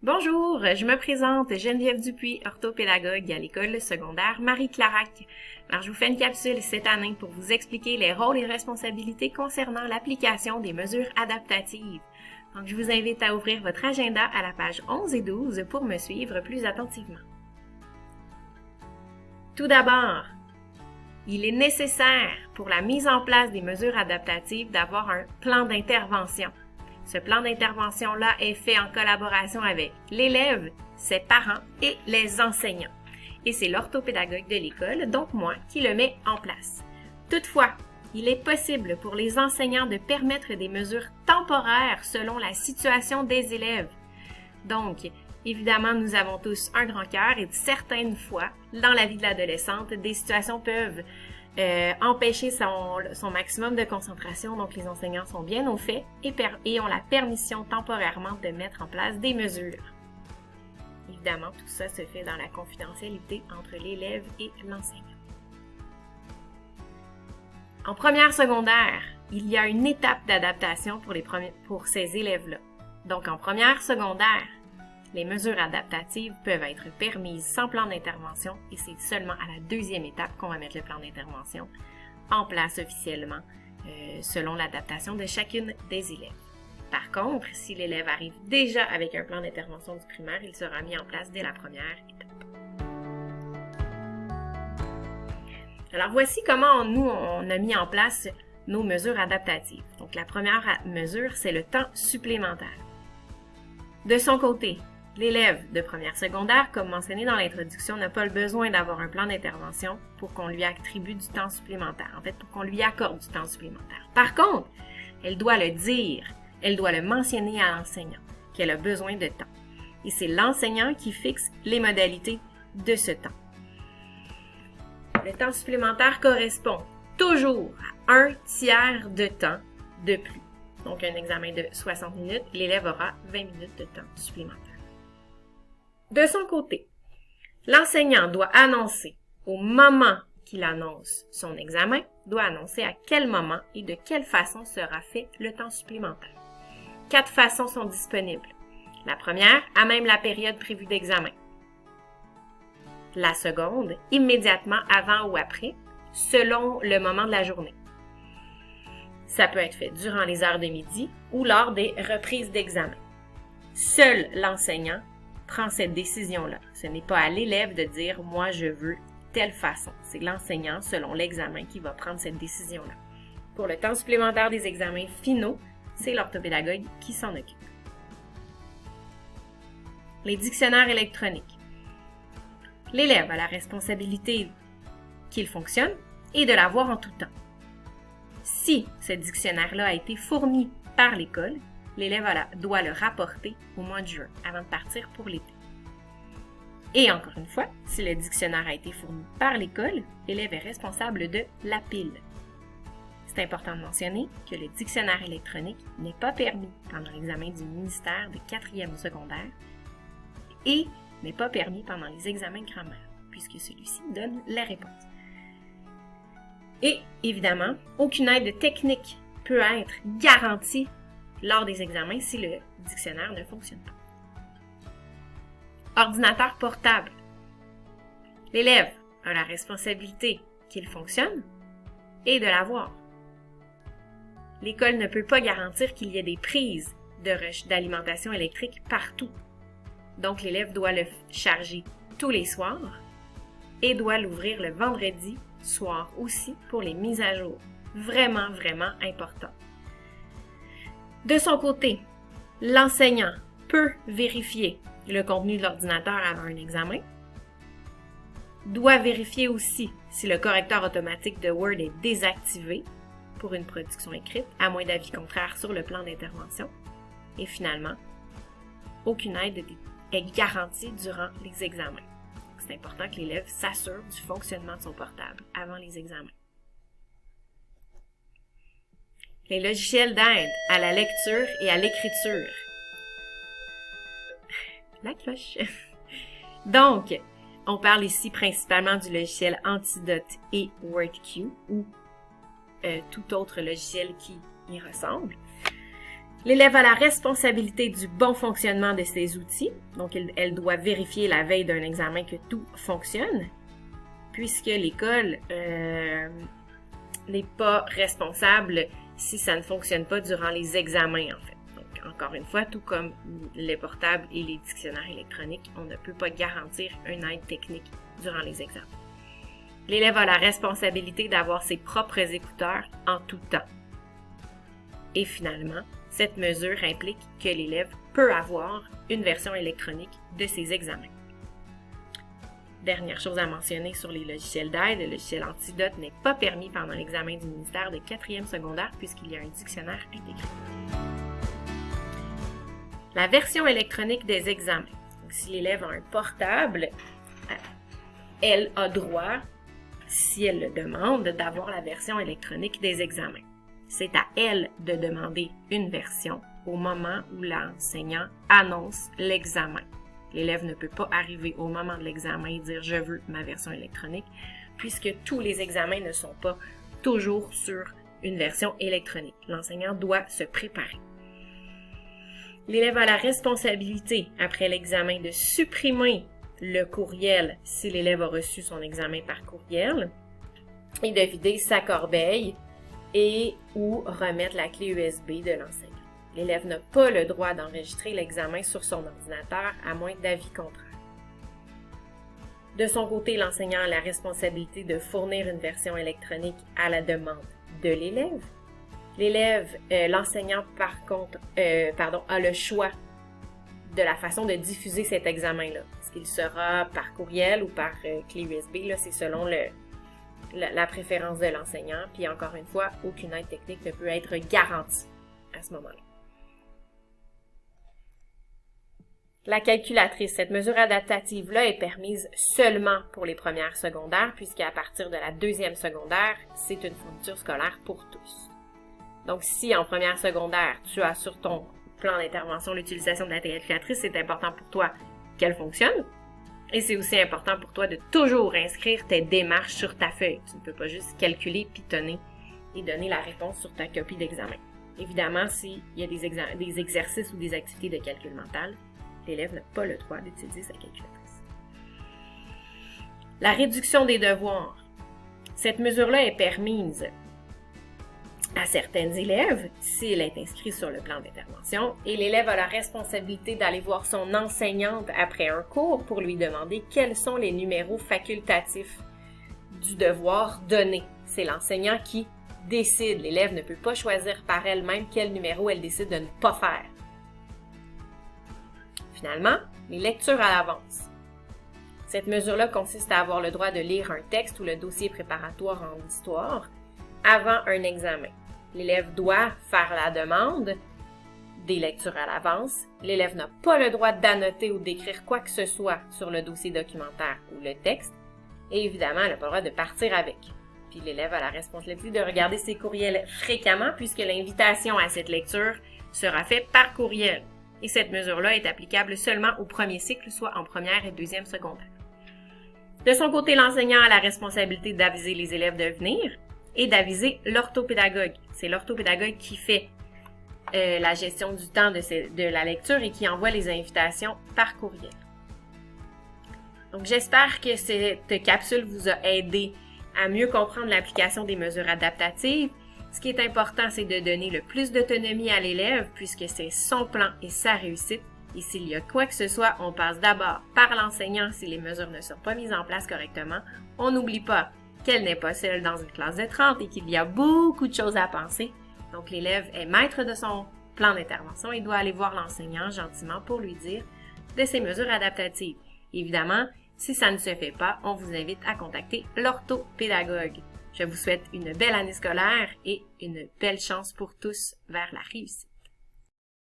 Bonjour, je me présente Geneviève Dupuis, orthopédagogue à l'école secondaire Marie-Clarac. Alors, je vous fais une capsule cette année pour vous expliquer les rôles et responsabilités concernant l'application des mesures adaptatives. Donc, je vous invite à ouvrir votre agenda à la page 11 et 12 pour me suivre plus attentivement. Tout d'abord, il est nécessaire pour la mise en place des mesures adaptatives d'avoir un plan d'intervention. Ce plan d'intervention-là est fait en collaboration avec l'élève, ses parents et les enseignants. Et c'est l'orthopédagogue de l'école, donc moi, qui le met en place. Toutefois, il est possible pour les enseignants de permettre des mesures temporaires selon la situation des élèves. Donc, évidemment, nous avons tous un grand cœur et certaines fois, dans la vie de l'adolescente, des situations peuvent empêcher son maximum de concentration. Donc, les enseignants sont bien au fait et ont la permission temporairement de mettre en place des mesures. Évidemment, tout ça se fait dans la confidentialité entre l'élève et l'enseignant. En première secondaire, il y a une étape d'adaptation pour ces élèves-là. Donc, en première secondaire, les mesures adaptatives peuvent être permises sans plan d'intervention et c'est seulement à la deuxième étape qu'on va mettre le plan d'intervention en place officiellement selon l'adaptation de chacune des élèves. Par contre, si l'élève arrive déjà avec un plan d'intervention du primaire, il sera mis en place dès la première étape. Alors voici comment on a mis en place nos mesures adaptatives. Donc la première mesure, c'est le temps supplémentaire. De son côté, l'élève de première secondaire, comme mentionné dans l'introduction, n'a pas le besoin d'avoir un plan d'intervention pour qu'on lui attribue du temps supplémentaire. En fait, pour qu'on lui accorde du temps supplémentaire. Par contre, elle doit le dire, elle doit le mentionner à l'enseignant qu'elle a besoin de temps. Et c'est l'enseignant qui fixe les modalités de ce temps. Le temps supplémentaire correspond toujours à un tiers de temps de plus. Donc, un examen de 60 minutes, l'élève aura 20 minutes de temps supplémentaire. De son côté, l'enseignant doit annoncer au moment qu'il annonce son examen, doit annoncer à quel moment et de quelle façon sera fait le temps supplémentaire. 4 façons sont disponibles. La première, à même la période prévue d'examen. La seconde, immédiatement avant ou après, selon le moment de la journée. Ça peut être fait durant les heures de midi ou lors des reprises d'examen. Seul l'enseignant prend cette décision-là. Ce n'est pas à l'élève de dire « moi, je veux telle façon ». C'est l'enseignant, selon l'examen, qui va prendre cette décision-là. Pour le temps supplémentaire des examens finaux, c'est l'orthopédagogue qui s'en occupe. Les dictionnaires électroniques. L'élève a la responsabilité qu'il fonctionne et de l'avoir en tout temps. Si ce dictionnaire-là a été fourni par l'école, l'élève doit le rapporter au mois de juin, avant de partir pour l'été. Et encore une fois, si le dictionnaire a été fourni par l'école, l'élève est responsable de la pile. C'est important de mentionner que le dictionnaire électronique n'est pas permis pendant l'examen du ministère de 4e secondaire et n'est pas permis pendant les examens de grammaire, puisque celui-ci donne les réponses. Et, évidemment, aucune aide technique peut être garantie lors des examens si le dictionnaire ne fonctionne pas. Ordinateur portable. L'élève a la responsabilité qu'il fonctionne et de l'avoir. L'école ne peut pas garantir qu'il y ait des prises d'alimentation électrique partout. Donc, l'élève doit le charger tous les soirs et doit l'ouvrir le vendredi soir aussi pour les mises à jour. Vraiment, vraiment important. De son côté, l'enseignant peut vérifier le contenu de l'ordinateur avant un examen, doit vérifier aussi si le correcteur automatique de Word est désactivé pour une production écrite, à moins d'avis contraire sur le plan d'intervention. Et finalement, aucune aide est garantie durant les examens. C'est important que l'élève s'assure du fonctionnement de son portable avant les examens. Les logiciels d'aide à la lecture et à l'écriture. La cloche. Donc, on parle ici principalement du logiciel Antidote et WordQ ou tout autre logiciel qui y ressemble. L'élève a la responsabilité du bon fonctionnement de ses outils, donc elle doit vérifier la veille d'un examen que tout fonctionne, puisque l'école n'est pas responsable si ça ne fonctionne pas durant les examens, en fait. Donc, encore une fois, tout comme les portables et les dictionnaires électroniques, on ne peut pas garantir une aide technique durant les examens. L'élève a la responsabilité d'avoir ses propres écouteurs en tout temps. Et finalement, cette mesure implique que l'élève peut avoir une version électronique de ses examens. Dernière chose à mentionner sur les logiciels d'aide, le logiciel Antidote n'est pas permis pendant l'examen du ministère de 4e secondaire puisqu'il y a un dictionnaire intégré. La version électronique des examens. Donc, si l'élève a un portable, elle a droit, si elle le demande, d'avoir la version électronique des examens. C'est à elle de demander une version au moment où l'enseignant annonce l'examen. L'élève ne peut pas arriver au moment de l'examen et dire « je veux ma version électronique » puisque tous les examens ne sont pas toujours sur une version électronique. L'enseignant doit se préparer. L'élève a la responsabilité, après l'examen, de supprimer le courriel si l'élève a reçu son examen par courriel et de vider sa corbeille et ou remettre la clé USB de l'enseignant. L'élève n'a pas le droit d'enregistrer l'examen sur son ordinateur à moins d'avis contraire. De son côté, l'enseignant a la responsabilité de fournir une version électronique à la demande de l'élève. L'enseignant, par contre, a le choix de la façon de diffuser cet examen-là. Est-ce qu'il sera par courriel ou par clé USB? Là, c'est selon la préférence de l'enseignant. Puis encore une fois, aucune aide technique ne peut être garantie à ce moment-là. La calculatrice, cette mesure adaptative-là est permise seulement pour les premières secondaires, puisqu'à partir de la 2e secondaire, c'est une fourniture scolaire pour tous. Donc, si en première secondaire, tu as sur ton plan d'intervention l'utilisation de la calculatrice, c'est important pour toi qu'elle fonctionne. Et c'est aussi important pour toi de toujours inscrire tes démarches sur ta feuille. Tu ne peux pas juste calculer, pitonner et donner la réponse sur ta copie d'examen. Évidemment, s'il y a des exercices ou des activités de calcul mental, l'élève n'a pas le droit d'utiliser sa calculatrice. La réduction des devoirs. Cette mesure-là est permise à certains élèves s'il est inscrit sur le plan d'intervention et l'élève a la responsabilité d'aller voir son enseignante après un cours pour lui demander quels sont les numéros facultatifs du devoir donné. C'est l'enseignant qui décide. L'élève ne peut pas choisir par elle-même quel numéro elle décide de ne pas faire. Finalement, les lectures à l'avance. Cette mesure-là consiste à avoir le droit de lire un texte ou le dossier préparatoire en histoire avant un examen. L'élève doit faire la demande des lectures à l'avance. L'élève n'a pas le droit d'annoter ou d'écrire quoi que ce soit sur le dossier documentaire ou le texte. Et évidemment, elle n'a pas le droit de partir avec. Puis l'élève a la responsabilité de regarder ses courriels fréquemment puisque l'invitation à cette lecture sera faite par courriel. Et cette mesure-là est applicable seulement au premier cycle, soit en première et 2e secondaire. De son côté, l'enseignant a la responsabilité d'aviser les élèves de venir et d'aviser l'orthopédagogue. C'est l'orthopédagogue qui fait la gestion du temps de la lecture et qui envoie les invitations par courriel. Donc, j'espère que cette capsule vous a aidé à mieux comprendre l'application des mesures adaptatives. Ce qui est important, c'est de donner le plus d'autonomie à l'élève puisque c'est son plan et sa réussite. Et s'il y a quoi que ce soit, on passe d'abord par l'enseignant si les mesures ne sont pas mises en place correctement. On n'oublie pas qu'elle n'est pas seule dans une classe de 30 et qu'il y a beaucoup de choses à penser. Donc, l'élève est maître de son plan d'intervention et doit aller voir l'enseignant gentiment pour lui dire de ces mesures adaptatives. Évidemment, si ça ne se fait pas, on vous invite à contacter l'orthopédagogue. Je vous souhaite une belle année scolaire et une belle chance pour tous vers la réussite.